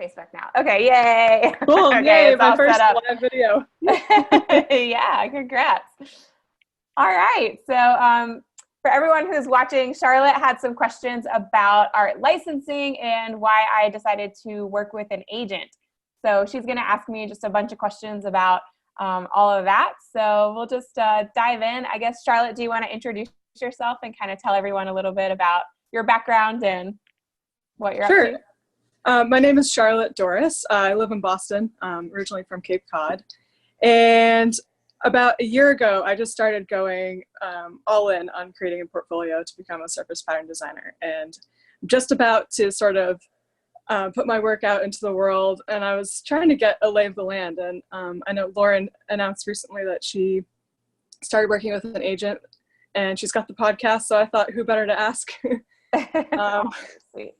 Facebook now. Okay, yay. Cool, Okay, yay, it's my all first set up. live video. Yeah, congrats. All right, so for everyone who's watching, Charlotte had some questions about art licensing and why I decided to work with an agent. So she's going to ask me just a bunch of questions about all of that. So we'll just dive in. I guess, Charlotte, do you want to introduce yourself and kind of tell everyone a little bit about your background and what you're up to? My name is Charlotte Doris. I live in Boston, originally from Cape Cod. And about a year ago, I just started going all in on creating a portfolio to become a surface pattern designer. And I'm just about to sort of put my work out into the world. And I was trying to get a lay of the land. And I know Lauren announced recently that she started working with an agent and she's got the podcast. So I thought, who better to ask? Sweet.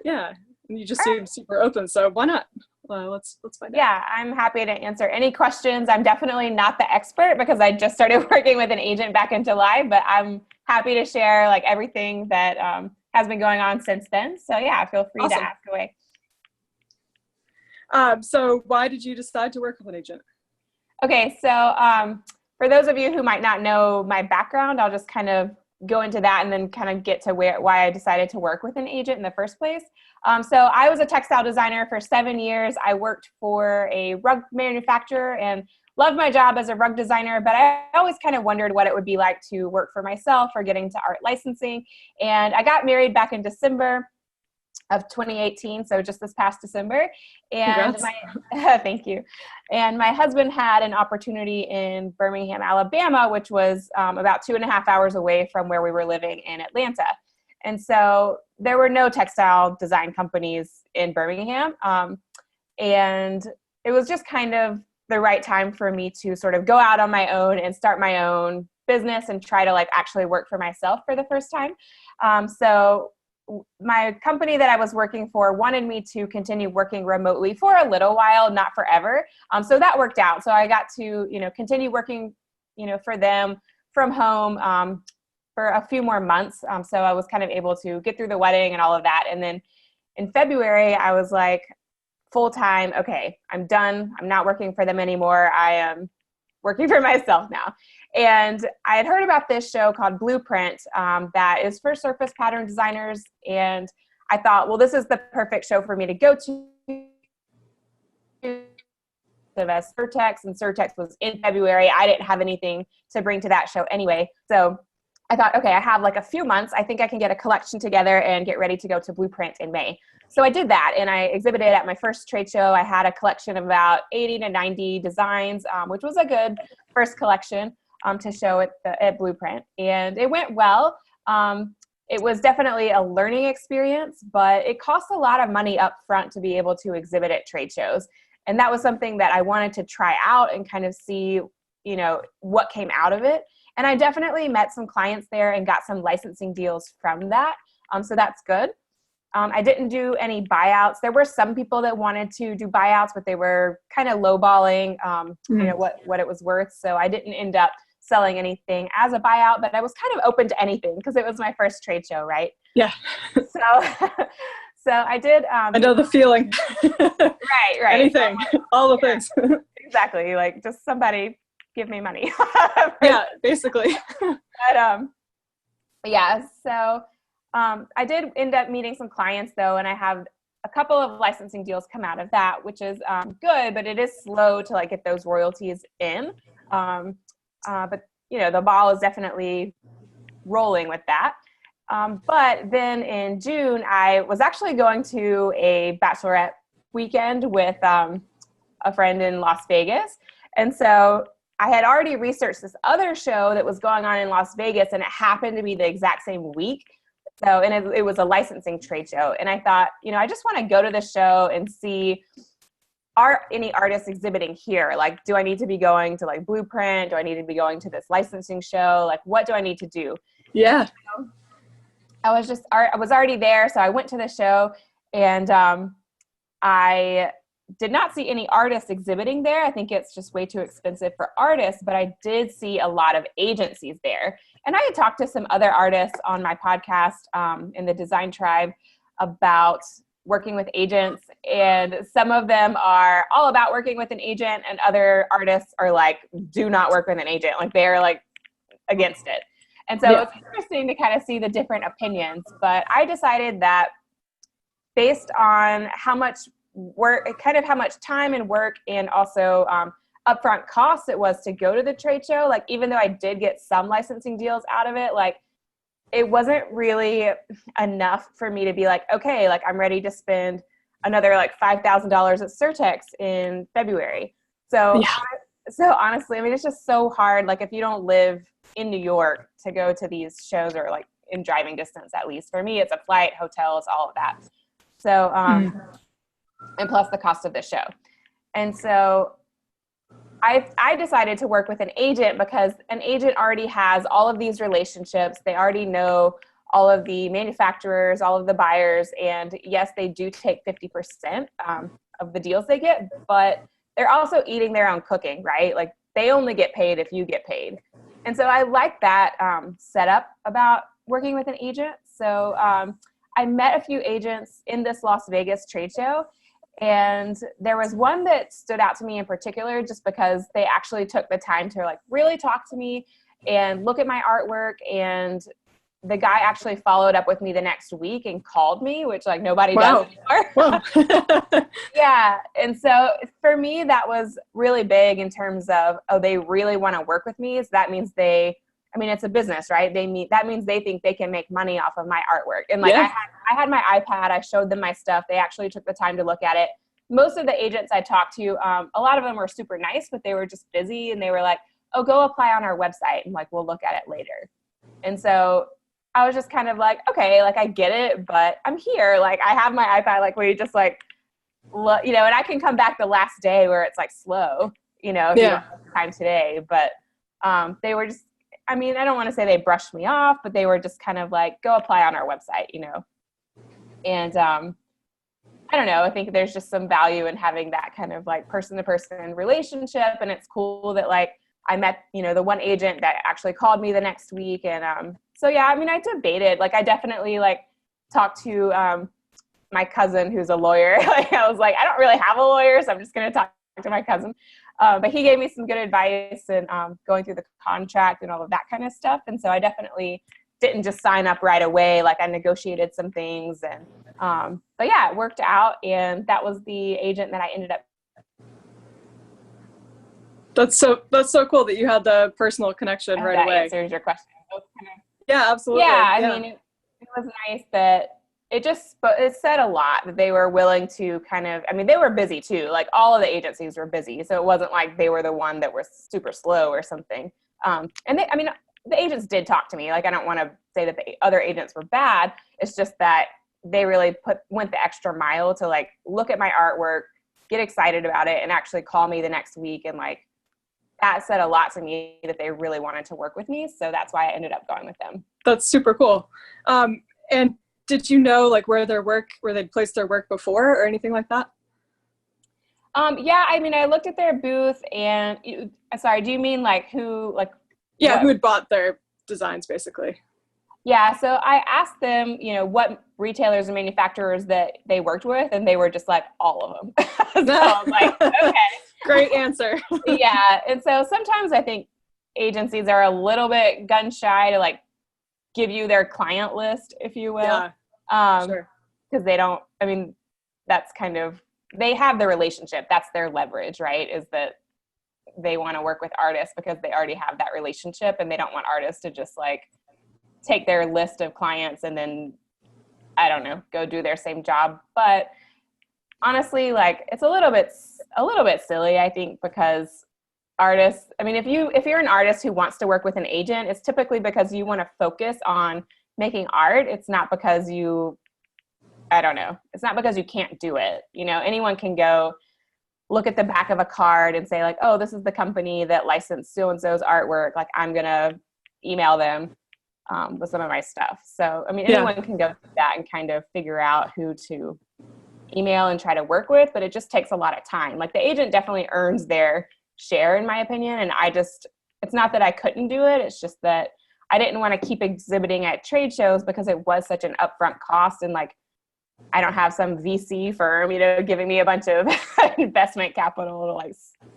Yeah. You just seem super open, so why not? Let's find out. Yeah, I'm happy to answer any questions. I'm definitely not the expert because I just started working with an agent back in July, but I'm happy to share like everything that has been going on since then. So yeah, feel free to ask away. So why did you decide to work with an agent? Okay, so for those of you who might not know my background, I'll just kind of go into that and then kind of get to why I decided to work with an agent in the first place. So I was a textile designer for 7 years. I worked for a rug manufacturer and loved my job as a rug designer, but I always kind of wondered what it would be like to work for myself or getting to art licensing. And I got married back in December of 2018, so just this past December. And thank you. And my husband had an opportunity in Birmingham, Alabama, which was about 2.5 hours away from where we were living in Atlanta. And so there were no textile design companies in Birmingham. And it was just kind of the right time for me to sort of go out on my own and start my own business and try to like actually work for myself for the first time. So my company that I was working for wanted me to continue working remotely for a little while, not forever. So that worked out. So I got to, continue working, for them from home for a few more months. So I was kind of able to get through the wedding and all of that. And then in February, I was like full time, okay, I'm done. I'm not working for them anymore. I am working for myself now. And I had heard about this show called Blueprint that is for surface pattern designers. And I thought, well, this is the perfect show for me to go to. As Surtex, and Surtex was in February. I didn't have anything to bring to that show anyway. So I thought, okay, I have like a few months. I think I can get a collection together and get ready to go to Blueprint in May. So I did that, and I exhibited at my first trade show. I had a collection of about 80 to 90 designs, which was a good first collection to show at Blueprint. And it went well. It was definitely a learning experience, but it cost a lot of money up front to be able to exhibit at trade shows. And that was something that I wanted to try out and kind of see, what came out of it. And I definitely met some clients there and got some licensing deals from that. So that's good. I didn't do any buyouts. There were some people that wanted to do buyouts, but they were kind of lowballing, what it was worth. So I didn't end up selling anything as a buyout, but I was kind of open to anything because it was my first trade show, right? Yeah. So I did. I know the feeling. Right. Anything, all the things. Exactly. Like just somebody give me money. Yeah, basically. But yeah, so I did end up meeting some clients though, and I have a couple of licensing deals come out of that, which is good, but it is slow to like get those royalties in. But the ball is definitely rolling with that. But then in June, I was actually going to a bachelorette weekend with a friend in Las Vegas. And so I had already researched this other show that was going on in Las Vegas, and it happened to be the exact same week. So, and it was a licensing trade show. And I thought, I just want to go to the show and see, are any artists exhibiting here? Like, do I need to be going to like Blueprint? Do I need to be going to this licensing show? Like, what do I need to do? Yeah. So, I was already there. So I went to the show, and I did not see any artists exhibiting there. I think it's just way too expensive for artists, but I did see a lot of agencies there. And I had talked to some other artists on my podcast in the Design Tribe about working with agents, and some of them are all about working with an agent, and other artists are like, do not work with an agent. Like they're like against it. And so it's interesting to kind of see the different opinions. But I decided that based on how much work, kind of how much time and work and also upfront costs it was to go to the trade show, like even though I did get some licensing deals out of it, like it wasn't really enough for me to be like, okay, like I'm ready to spend another like $5,000 at Surtex in February. So, so honestly, I mean, it's just so hard. Like if you don't live in New York to go to these shows, or like in driving distance, at least for me, it's a flight, hotels, all of that. So, and plus the cost of the show. And so I decided to work with an agent because an agent already has all of these relationships. They already know all of the manufacturers, all of the buyers. And yes, they do take 50% of the deals they get, but they're also eating their own cooking, right? Like they only get paid if you get paid. And so I like that setup about working with an agent. So I met a few agents in this Las Vegas trade show. And there was one that stood out to me in particular just because they actually took the time to like really talk to me and look at my artwork. And the guy actually followed up with me the next week and called me, which like nobody does anymore. Yeah. And so for me, that was really big in terms of, oh, they really want to work with me. So that means it's a business, right? That means they think they can make money off of my artwork. And like I had my iPad, I showed them my stuff. They actually took the time to look at it. Most of the agents I talked to, a lot of them were super nice, but they were just busy and they were like, oh, go apply on our website and like, we'll look at it later. And so I was just kind of like, okay, like I get it, but I'm here. Like I have my iPad, like where you just like, look, and I can come back the last day where it's like slow, if you don't have time today. But they were just, I don't want to say they brushed me off, but they were just kind of like, go apply on our website, And I don't know, I think there's just some value in having that kind of like person-to-person relationship. And it's cool that like I met, the one agent that actually called me the next week. And so, yeah, I debated, like I definitely like talked to my cousin who's a lawyer. Like I was like, I don't really have a lawyer, so I'm just going to talk to my cousin. But he gave me some good advice and going through the contract and all of that kind of stuff. And so I definitely didn't just sign up right away. Like I negotiated some things and, but yeah, it worked out. And that was the agent that I ended up. That's so cool that you had the personal connection right away. That answers your question. Yeah, absolutely. Yeah. It was nice that it said a lot that they were willing to kind of, they were busy too. Like all of the agencies were busy. So it wasn't like they were the one that were super slow or something. And the agents did talk to me. Like, I don't want to say that the other agents were bad. It's just that they really went the extra mile to like, look at my artwork, get excited about it, and actually call me the next week. And like, that said a lot to me that they really wanted to work with me. So that's why I ended up going with them. That's super cool. And did you know like where they'd placed their work before or anything like that? Yeah, I looked at their booth and sorry, do you mean like who, like? Yeah, who had bought their designs basically. Yeah, so I asked them, what retailers and manufacturers that they worked with, and they were just like, all of them. So I'm like, okay. Great answer. Yeah, and so sometimes I think agencies are a little bit gun shy to like give you their client list, if you will. Yeah, sure. Because they don't, that's kind of, they have the relationship. That's their leverage, right? Is that they want to work with artists because they already have that relationship, and they don't want artists to just like take their list of clients and then, I don't know, go do their same job. But honestly, like it's a little bit silly, I think, because artists, if you're an artist who wants to work with an agent, it's typically because you want to focus on making art. It's not because it's not because you can't do it. Anyone can go look at the back of a card and say like, oh, this is the company that licensed so-and-so's artwork. Like I'm going to email them with some of my stuff. So, anyone can go through that and kind of figure out who to email and try to work with, but it just takes a lot of time. Like the agent definitely earns their share, in my opinion. And it's not that I couldn't do it. It's just that I didn't want to keep exhibiting at trade shows because it was such an upfront cost. And like, I don't have some VC firm, giving me a bunch of investment capital to like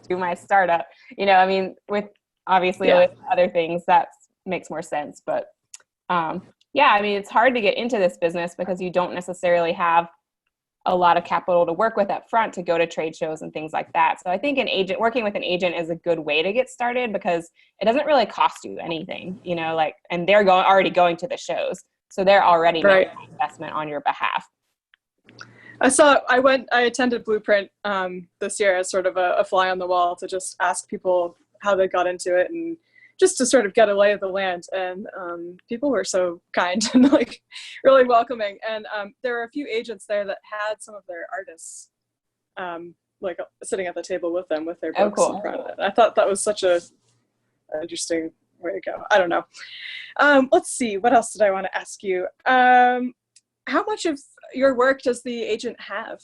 do my startup. I mean, with obviously with other things that makes more sense. But yeah, I mean, it's hard to get into this business because you don't necessarily have a lot of capital to work with up front to go to trade shows and things like that. So I think working with an agent is a good way to get started because it doesn't really cost you anything, and they're already going to the shows. So they're already making the investment on your behalf. I attended Blueprint this year as sort of a fly on the wall to just ask people how they got into it and just to sort of get a lay of the land. And people were so kind and like really welcoming. And there were a few agents there that had some of their artists like sitting at the table with them with their books in front of it. I thought that was such a interesting way to go. I don't know. Let's see. What else did I want to ask you? How much of your work does the agent have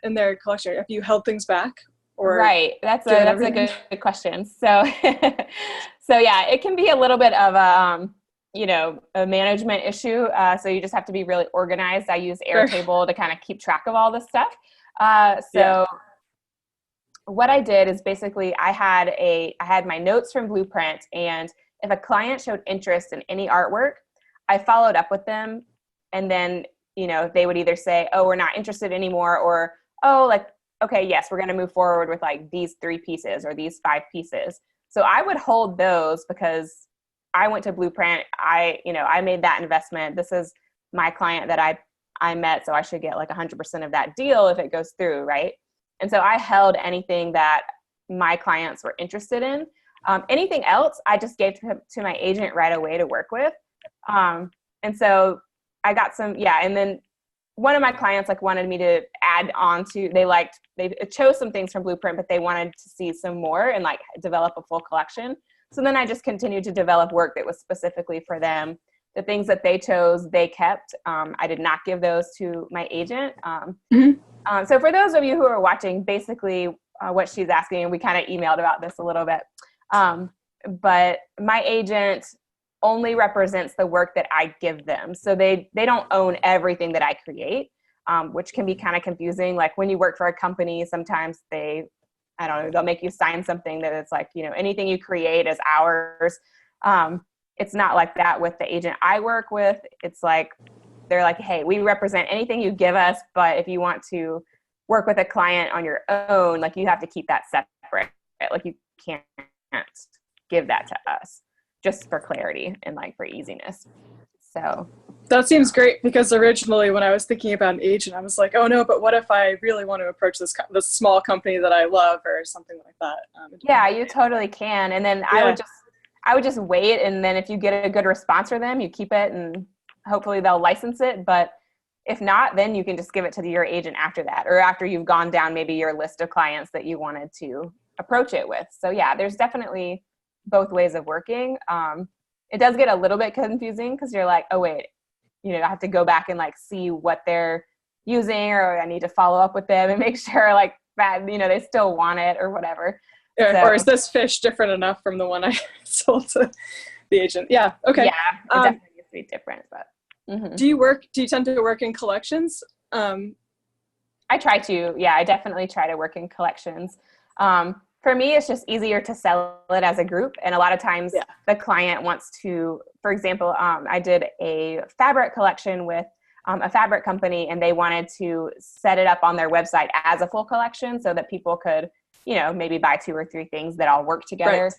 in their collection? Have you held things back? Right. That's a good question. So, so yeah, it can be a little bit of a management issue. So you just have to be really organized. I use Airtable to kind of keep track of all this stuff. What I did is basically I had my notes from Blueprint, and if a client showed interest in any artwork, I followed up with them, and then, they would either say, oh, we're not interested anymore, or, oh, like, okay, yes, we're going to move forward with like these 3 pieces or these 5 pieces. So I would hold those because I went to Blueprint. I made that investment. This is my client that I met, so I should get like 100% of that deal if it goes through, right? And so I held anything that my clients were interested in. Anything else, I just gave to my agent right away to work with. And so I got some, and then one of my clients like wanted me to add on to, they chose some things from Blueprint, but they wanted to see some more and like develop a full collection. So then I just continued to develop work that was specifically for them. The things that they chose, they kept. I did not give those to my agent. So for those of you who are watching, basically what she's asking, and we kind of emailed about this a little bit, but my agent only represents the work that I give them. So they don't own everything that I create, which can be kind of confusing. Like when you work for a company, sometimes they'll make you sign something that it's like, anything you create is ours. It's not like that with the agent I work with. It's like, they're like, hey, we represent anything you give us, but if you want to work with a client on your own, like you have to keep that separate. Like you can't give that to us, just for clarity and like for easiness. So that seems great, because originally when I was thinking about an agent, I was like, oh no, but what if I really want to approach this small company that I love or something like that? Yeah, you totally can. And then I would just wait. And then if you get a good response from them, you keep it and hopefully they'll license it. But if not, then you can just give it to your agent after that, or after you've gone down maybe your list of clients that you wanted to approach it with. So yeah, there's definitely both ways of working. It does get a little bit confusing because you're like, oh wait, I have to go back and like see what they're using, or I need to follow up with them and make sure like that, they still want it or whatever. Or is this fish different enough from the one I sold to the agent? Yeah. Okay. Yeah, it definitely needs to be different, but. Mm-hmm. Do you tend to work in collections? I try to. Yeah, I definitely try to work in collections. For me, it's just easier to sell it as a group. And a lot of times the client wants to, for example, I did a fabric collection with a fabric company, and they wanted to set it up on their website as a full collection so that people could, maybe buy 2 or 3 things that all work together.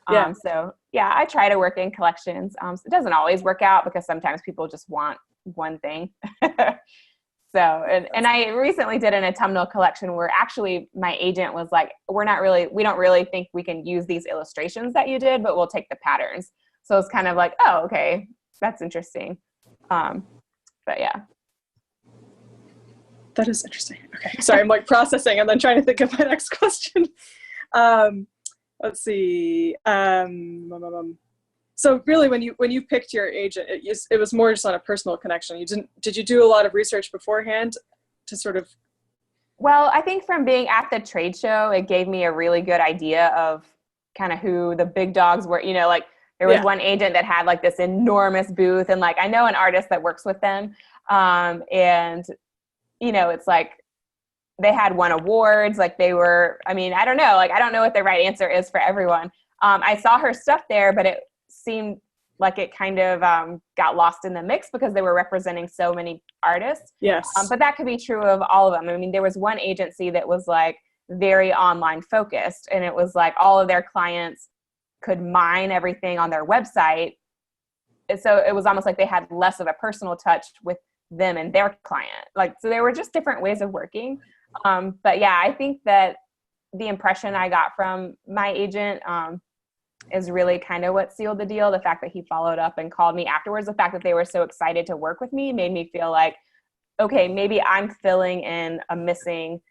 Right. So yeah, I try to work in collections. It doesn't always work out because sometimes people just want one thing. So, and I recently did an autumnal collection where actually my agent was like, we don't really think we can use these illustrations that you did, but we'll take the patterns. So it's kind of like, oh, okay, that's interesting. But yeah. That is interesting. Okay. Sorry, I'm like processing and then trying to think of my next question. Let's see. So really, when you picked your agent, it was more just on a personal connection. Did you do a lot of research beforehand to sort of? Well, I think from being at the trade show, it gave me a really good idea of kind of who the big dogs were. Like there was one agent that had like this enormous booth, and like I know an artist that works with them, and it's like they had won awards, like they were, I mean, I don't know, like I don't know what the right answer is for everyone. I saw her stuff there, but it seemed like it kind of got lost in the mix because they were representing so many artists. Yes. But that could be true of all of them. I mean, there was one agency that was like very online focused, and it was like all of their clients could mine everything on their website. And so it was almost like they had less of a personal touch with them and their client. Like, so there were just different ways of working. But yeah, I think that the impression I got from my agent is really kind of what sealed the deal. The fact that he followed up and called me afterwards, the fact that they were so excited to work with me made me feel like, okay, maybe I'm filling in a missing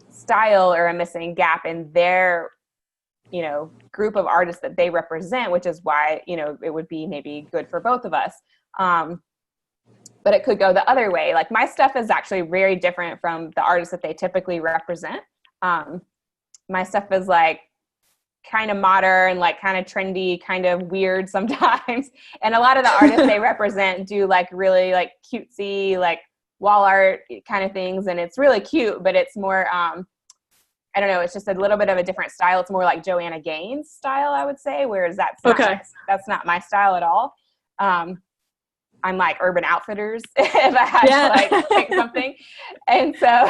style or a missing gap in their, group of artists that they represent, which is why, it would be maybe good for both of us. But it could go the other way. Like my stuff is actually very different from the artists that they typically represent. My stuff is like kind of modern, like kind of trendy, kind of weird sometimes. And a lot of the artists they represent do like really like cutesy, like wall art kind of things. And it's really cute, but it's more, I don't know, it's just a little bit of a different style. It's more like Joanna Gaines style, I would say, whereas that's not my style at all. I'm like Urban Outfitters if I had to like pick something. And so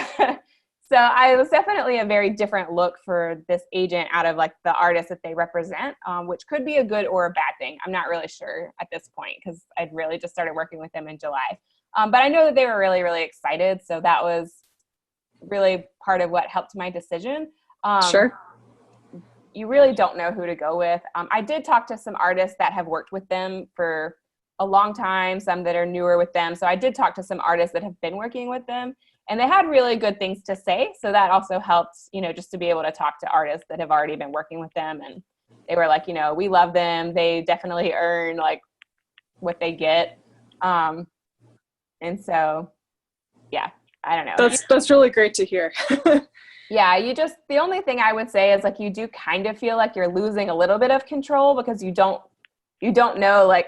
I was definitely a very different look for this agent out of like the artists that they represent, which could be a good or a bad thing. I'm not really sure at this point because I'd really just started working with them in July. But I know that they were really, really excited. So that was really part of what helped my decision. Sure. You really don't know who to go with. I did talk to some artists that have worked with them for a long time, some that are newer with them. So I did talk to some artists that have been working with them, and they had really good things to say. So that also helped, just to be able to talk to artists that have already been working with them. And they were like, we love them. They definitely earn like what they get. And so, yeah, I don't know. That's really great to hear. Yeah, the only thing I would say is like, you do kind of feel like you're losing a little bit of control because you don't know like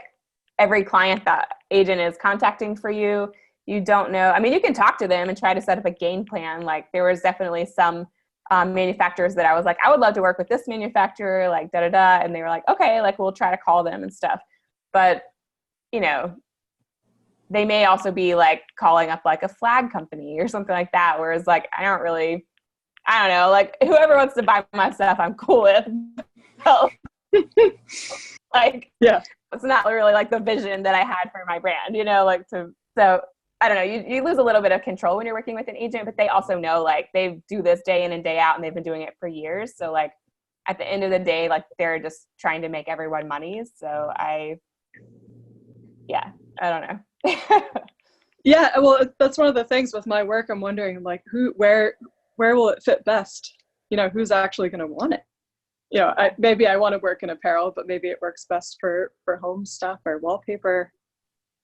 every client that agent is contacting for you. You don't know. I mean, you can talk to them and try to set up a game plan. Like there was definitely some manufacturers that I was like, I would love to work with this manufacturer, like da-da-da. And they were like, okay, like we'll try to call them and stuff. But, they may also be like calling up like a flag company or something like that. Whereas like, I don't know, like whoever wants to buy my stuff, I'm cool with. So, like, yeah, it's not really like the vision that I had for my brand, so I don't know, you lose a little bit of control when you're working with an agent, but they also know like they do this day in and day out and they've been doing it for years. So like at the end of the day, like they're just trying to make everyone money. So I don't know. Yeah, well, that's one of the things with my work. I'm wondering like where will it fit best? Who's actually going to want it? Maybe I want to work in apparel, but maybe it works best for home stuff or wallpaper.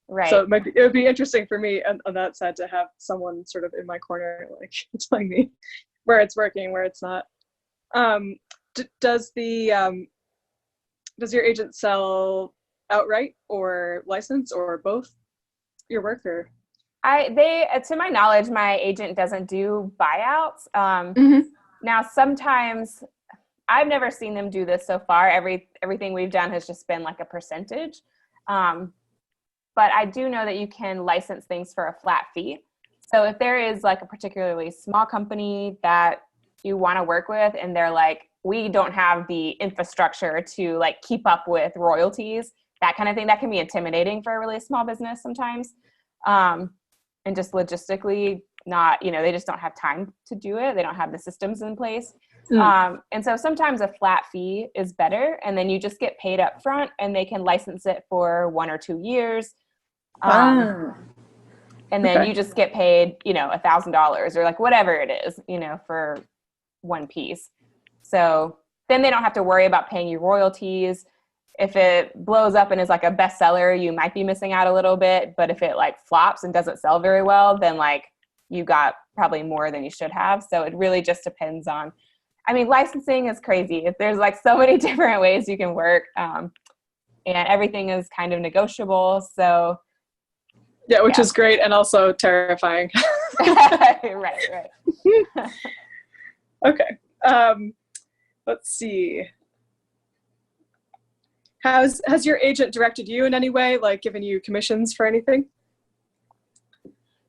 Right. So it would be interesting for me on that side to have someone sort of in my corner, like telling me where it's working, where it's not. Does your agent sell outright or license or both your work? Or to my knowledge, my agent doesn't do buyouts. Now sometimes I've never seen them do this so far. Everything we've done has just been like a percentage. But I do know that you can license things for a flat fee. So if there is like a particularly small company that you want to work with and they're like, we don't have the infrastructure to like keep up with royalties, that kind of thing, that can be intimidating for a really small business sometimes. And just logistically not, they just don't have time to do it. They don't have the systems in place. And so sometimes a flat fee is better, and then you just get paid up front and they can license it for 1 or 2 years. And then you just get paid, $1,000 or like whatever it is, for one piece. So then they don't have to worry about paying you royalties. If it blows up and is like a bestseller, you might be missing out a little bit. But if it like flops and doesn't sell very well, then like you got probably more than you should have. So it really just depends on, licensing is crazy. There's like so many different ways you can work. And everything is kind of negotiable. So Yeah, which Yeah. is great and also terrifying. Right. Okay. Let's see. Has your agent directed you in any way, like given you commissions for anything?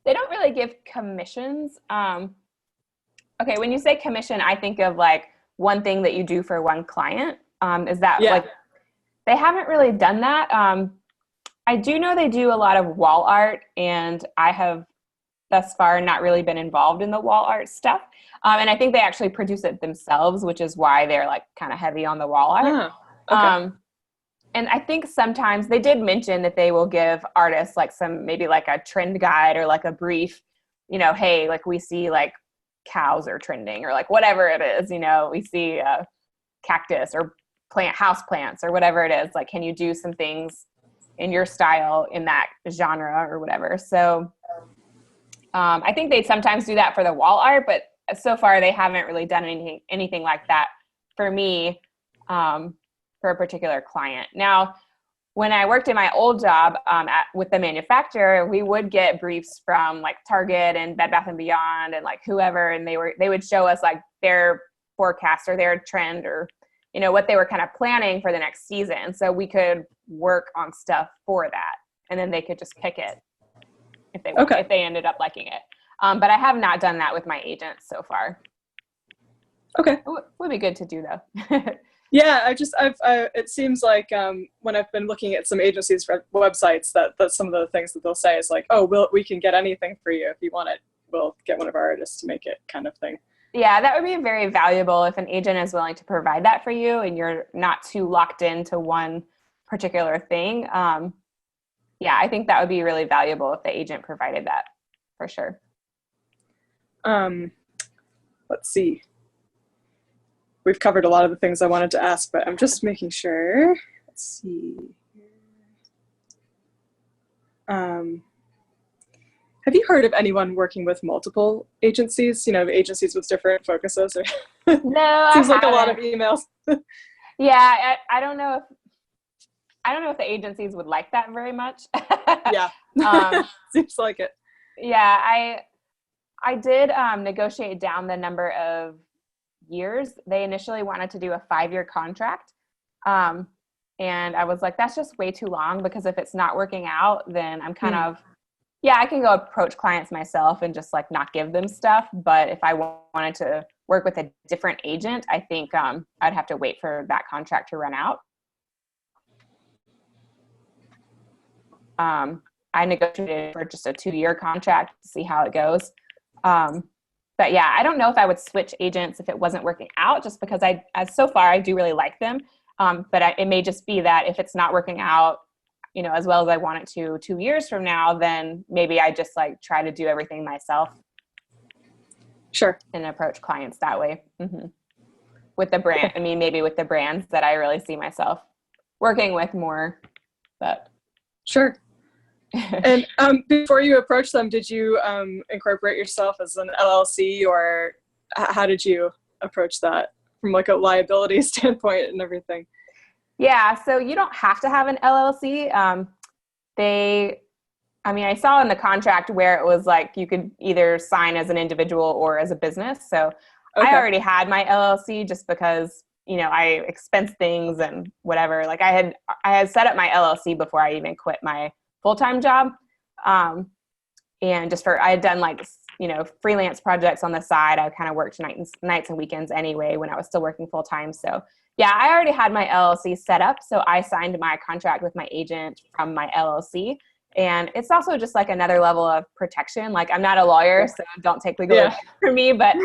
They don't really give commissions. Okay, when you say commission, I think of like one thing that you do for one client. Is that Yeah. like, they haven't really done that. I do know they do a lot of wall art, and I have thus far not really been involved in the wall art stuff. And I think they actually produce it themselves, which is why they're like kind of heavy on the wall art. Oh, okay. And I think sometimes they did mention that they will give artists like maybe like a trend guide or like a brief, hey, like we see like cows are trending or like whatever it is, we see a cactus or house plants or whatever it is. Like, can you do some things in your style in that genre or whatever? So I think they sometimes do that for the wall art, but so far they haven't really done anything like that for me, for a particular client. Now, when I worked in my old job with the manufacturer, we would get briefs from like Target and Bed Bath & Beyond and like whoever, and they would show us like their forecast or their trend or what they were kind of planning for the next season, so we could work on stuff for that, and then they could just pick it if they ended up liking it. But I have not done that with my agents so far. Okay. It would be good to do though. Yeah, it seems like when I've been looking at some agencies for websites, that's some of the things that they'll say is like, oh, we can get anything for you if you want it. We'll get one of our artists to make it, kind of thing. Yeah, that would be very valuable if an agent is willing to provide that for you and you're not too locked into one particular thing. Yeah, I think that would be really valuable if the agent provided that, for sure. Let's see. We've covered a lot of the things I wanted to ask, but I'm just making sure. Let's see. Have you heard of anyone working with multiple agencies? Agencies with different focuses? No, seems like a lot of emails. Yeah, I don't know if the agencies would like that very much. Yeah, seems like it. Yeah, I did negotiate down the number of years. They initially wanted to do a 5-year contract. And I was like, that's just way too long, because if it's not working out, then I'm kind of, I can go approach clients myself and just like not give them stuff. But if I wanted to work with a different agent, I think I'd have to wait for that contract to run out. I negotiated for just a 2-year contract to see how it goes. But yeah, I don't know if I would switch agents if it wasn't working out, just because so far I do really like them. But it may just be that if it's not working out, as well as I want it to 2 years from now, then maybe I just like try to do everything myself. Sure. And approach clients that way. Mm-hmm. With the brand, maybe with the brands that I really see myself working with more, but. Sure. And before you approach them, did you incorporate yourself as an LLC, or how did you approach that from like a liability standpoint and everything? Yeah, so you don't have to have an LLC. I saw in the contract where it was like you could either sign as an individual or as a business. So okay. I already had my LLC just because, I expense things and whatever. Like I had set up my LLC before I even quit my full-time job. And I had done like, freelance projects on the side. I kind of worked nights and weekends anyway when I was still working full-time. So yeah, I already had my LLC set up. So I signed my contract with my agent from my LLC. And it's also just like another level of protection. Like I'm not a lawyer, so don't take legal advice from me. But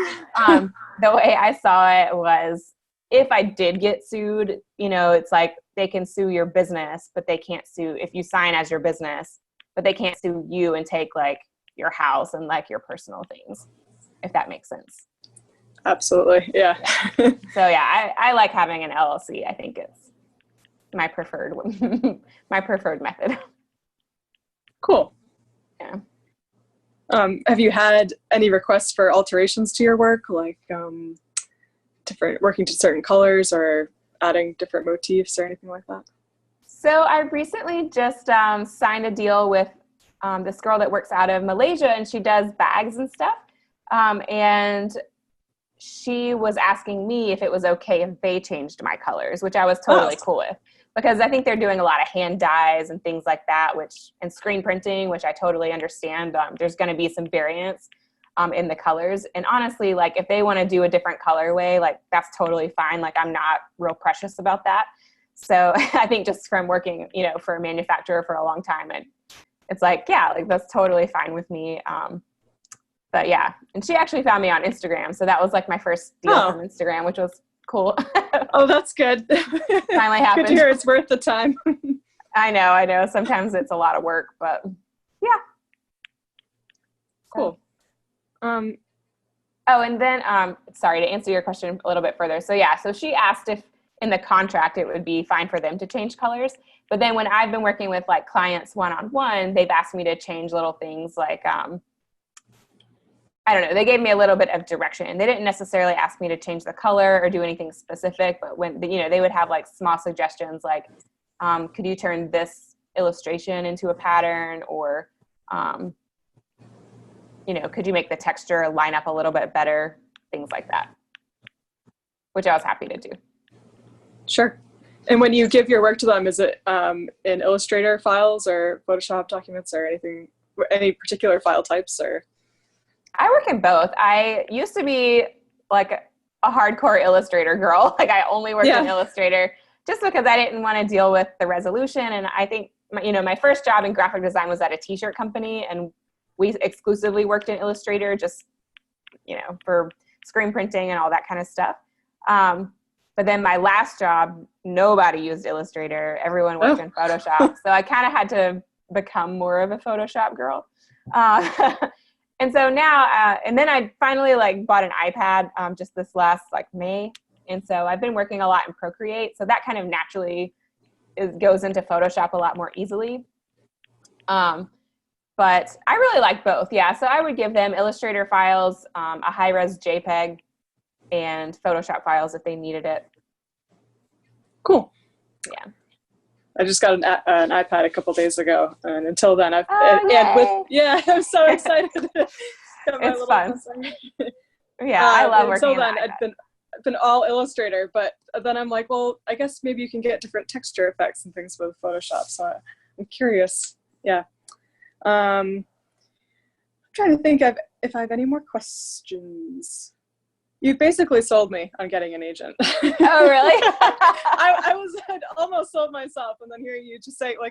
the way I saw it was, if I did get sued, it's like they can sue your business, but they can't sue if you sign as your business, but they can't sue you and take like your house and like your personal things, if that makes sense. Absolutely. Yeah. So yeah, I like having an LLC. I think it's my preferred method. Cool. Yeah. Have you had any requests for alterations to your work, like working to certain colors or adding different motifs or anything like that? So I recently just signed a deal with this girl that works out of Malaysia, and she does bags and stuff. And she was asking me if it was okay if they changed my colors, which I was totally cool with, because I think they're doing a lot of hand dyes and things like that, and screen printing, which I totally understand. There's going to be some variance in the colors. And honestly, like if they want to do a different colorway, like that's totally fine. Like I'm not real precious about that. So I think just from working, for a manufacturer for a long time, it's like, yeah, like that's totally fine with me. But yeah, and she actually found me on Instagram. So that was like my first deal from Instagram, which was cool. Oh, that's good. Finally happened. Good to hear it's worth the time. I know. Sometimes it's a lot of work, but yeah. Cool. And then, sorry, to answer your question a little bit further. So yeah, so she asked if in the contract it would be fine for them to change colors. But then when I've been working with like clients one-on-one, they've asked me to change little things like, I don't know, they gave me a little bit of direction. They didn't necessarily ask me to change the color or do anything specific, but when, they would have like small suggestions like, could you turn this illustration into a pattern, or, could you make the texture line up a little bit better, things like that, which I was happy to do. Sure. And when you give your work to them, is it in Illustrator files or Photoshop documents or anything, any particular file types? Or I work in both. I used to be like a hardcore Illustrator girl. Like I only worked in Illustrator just because I didn't want to deal with the resolution. And I think, my first job in graphic design was at a t-shirt company, and we exclusively worked in Illustrator just, for screen printing and all that kind of stuff. But then my last job, nobody used Illustrator. Everyone worked in Photoshop. So I kind of had to become more of a Photoshop girl. And so now, and then I finally bought an iPad just this last May. And so I've been working a lot in Procreate. So that kind of naturally goes into Photoshop a lot more easily. But I really like both. Yeah. So I would give them Illustrator files, a high-res JPEG, and Photoshop files if they needed it. Cool. Yeah. I just got an iPad a couple days ago, and until then, I'm so excited. It's fun. Yeah, I love working. Until then, I've been all Illustrator, but then I'm like, well, I guess maybe you can get different texture effects and things with Photoshop. So I'm curious. Yeah. I'm trying to think if I have any more questions. You basically sold me on getting an agent. Oh, really? I'd almost sold myself, and then hearing you just say, I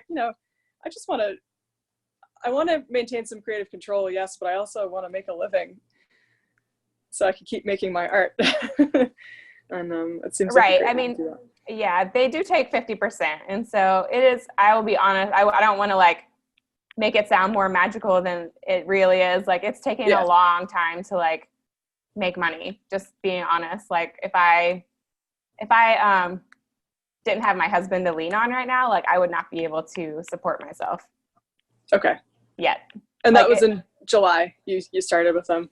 want to maintain some creative control, yes, but I also want to make a living so I can keep making my art. And it seems right. Like I mean, yeah, they do take 50%, and so it is. I will be honest. I don't want to make it sound more magical than it really is. It's taken a long time to make money, just being honest. If I didn't have my husband to lean on right now, I would not be able to support myself. Okay. Yet. And that was in July. You started with them.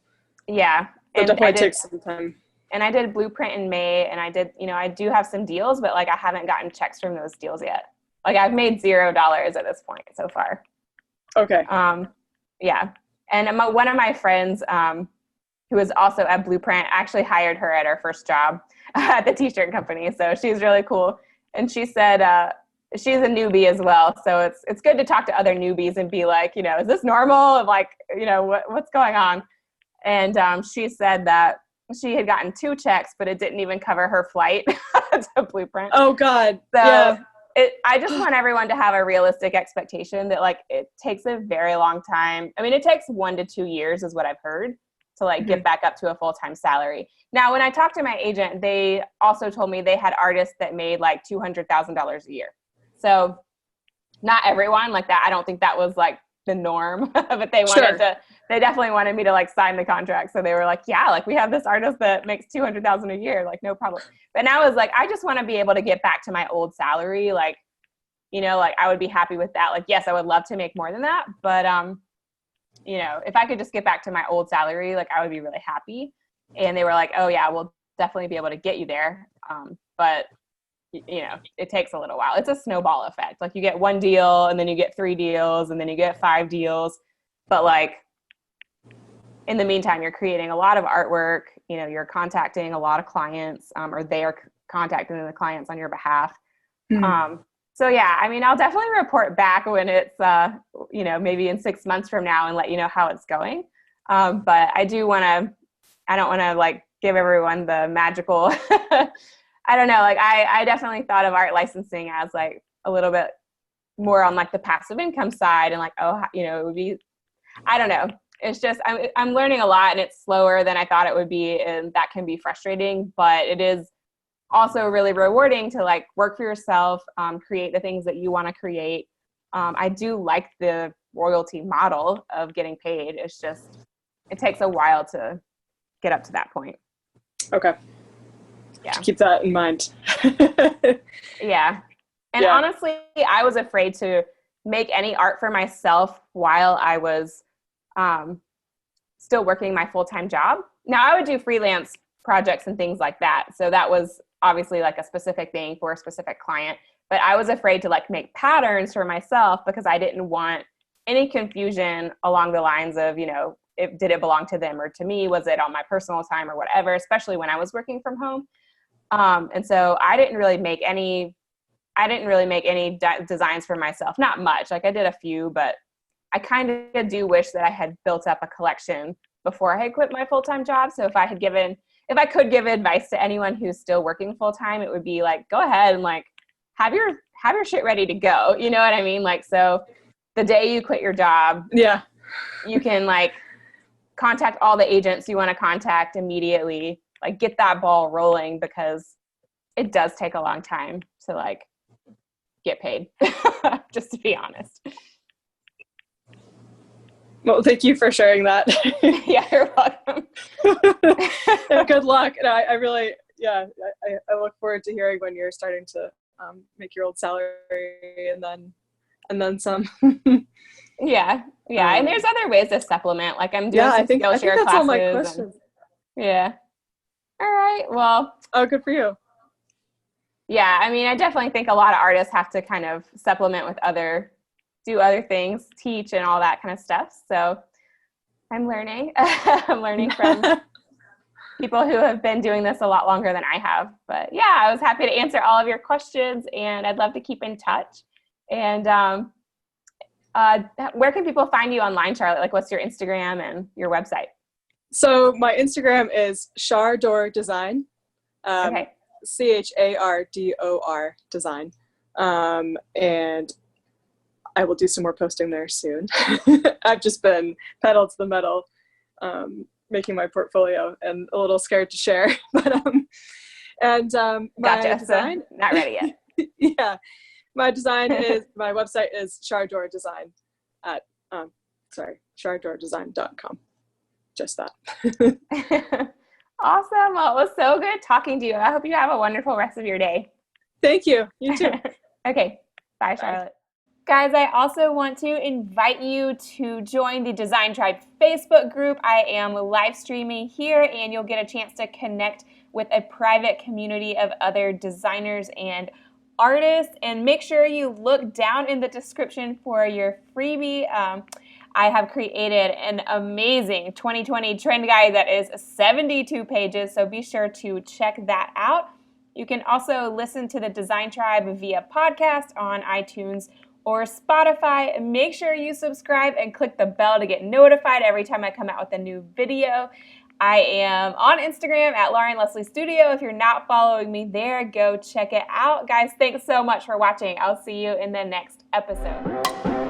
Yeah. So it definitely takes some time. And I did Blueprint in May, and I did, I do have some deals, but I haven't gotten checks from those deals yet. I've made $0 at this point so far. Okay. Yeah. And one of my friends, who was also at Blueprint, actually hired her at her first job at the t-shirt company. So she's really cool. And she said she's a newbie as well. So it's good to talk to other newbies and be like, is this normal? And what's going on? And she said that she had gotten 2 checks, but it didn't even cover her flight to Blueprint. Oh, God. So yeah. I just want everyone to have a realistic expectation that it takes a very long time. I mean, it takes 1 to 2 years is what I've heard to get back up to a full-time salary. Now, when I talked to my agent, they also told me they had artists that made $200,000 a year. So not everyone like that. I don't think that was the norm, but they wanted they definitely wanted me to sign the contract. So they were we have this artist that makes $200,000 a year. No problem. But now it's I just want to be able to get back to my old salary. I would be happy with that. Yes, I would love to make more than that, but if I could just get back to my old salary, I would be really happy. And they were oh yeah, we'll definitely be able to get you there. But it takes a little while. It's a snowball effect. Like you get one deal and then you get 3 deals and then you get 5 deals. But like in the meantime, you're creating a lot of artwork, you're contacting a lot of clients, or they are contacting the clients on your behalf. So yeah, I mean, I'll definitely report back when it's, maybe in 6 months from now and let you know how it's going. But I don't want to like give everyone the magical, I don't know, like I definitely thought of art licensing as like a little bit more on like the passive income side and like, it would be, I don't know. It's just, I'm learning a lot and it's slower than I thought it would be. And that can be frustrating, but it is also really rewarding to like work for yourself, create the things that you want to create. I do like the royalty model of getting paid. It's just, it takes a while to get up to that point. Okay. Yeah. Keep that in mind. Yeah. And honestly, I was afraid to make any art for myself while I was still working my full-time job. Now I would do freelance projects and things like that. So that was obviously like a specific thing for a specific client, but I was afraid to like make patterns for myself because I didn't want any confusion along the lines of, did it belong to them or to me? Was it on my personal time or whatever, especially when I was working from home. And so I didn't really make any designs for myself. Not much. Like I did a few, but I kind of do wish that I had built up a collection before I had quit my full-time job. So if I could give advice to anyone who's still working full-time, it would be like, go ahead and like have your shit ready to go. You know what I mean? Like, so the day you quit your job, you can like contact all the agents you want to contact immediately, like get that ball rolling, because it does take a long time to like get paid, just to be honest. Well, thank you for sharing that. Yeah, you're welcome. And good luck. And I really, I look forward to hearing when you're starting to make your old salary and then some. Yeah. And there's other ways to supplement. Like I'm doing some Skillshare classes. That's all my questions. Yeah. All right. Well. Oh, good for you. Yeah. I mean, I definitely think a lot of artists have to kind of supplement with do other things, teach and all that kind of stuff. So I'm learning. I'm learning from people who have been doing this a lot longer than I have. But yeah, I was happy to answer all of your questions and I'd love to keep in touch. And where can people find you online, Charlotte? Like what's your Instagram and your website? So my Instagram is Chardor Design. Okay. Chardor Design. And I will do some more posting there soon. I've just been pedal to the metal, making my portfolio and a little scared to share. But my design, so not ready yet. Yeah, my website is Chardor Design at chardordesign.com. Just that. Awesome. Well, it was so good talking to you. I hope you have a wonderful rest of your day. Thank you. You too. Okay. Bye, Charlotte. Guys, I also want to invite you to join the Design Tribe Facebook group. I am live streaming here and you'll get a chance to connect with a private community of other designers and artists. And make sure you look down in the description for your freebie. I have created an amazing 2020 trend guide that is 72 pages, so be sure to check that out. You can also listen to the Design Tribe via podcast on iTunes or Spotify. Make sure you subscribe and click the bell to get notified every time I come out with a new video. I am on Instagram at Lauren Lesley Studio. If you're not following me there, go check it out. Guys, thanks so much for watching. I'll see you in the next episode.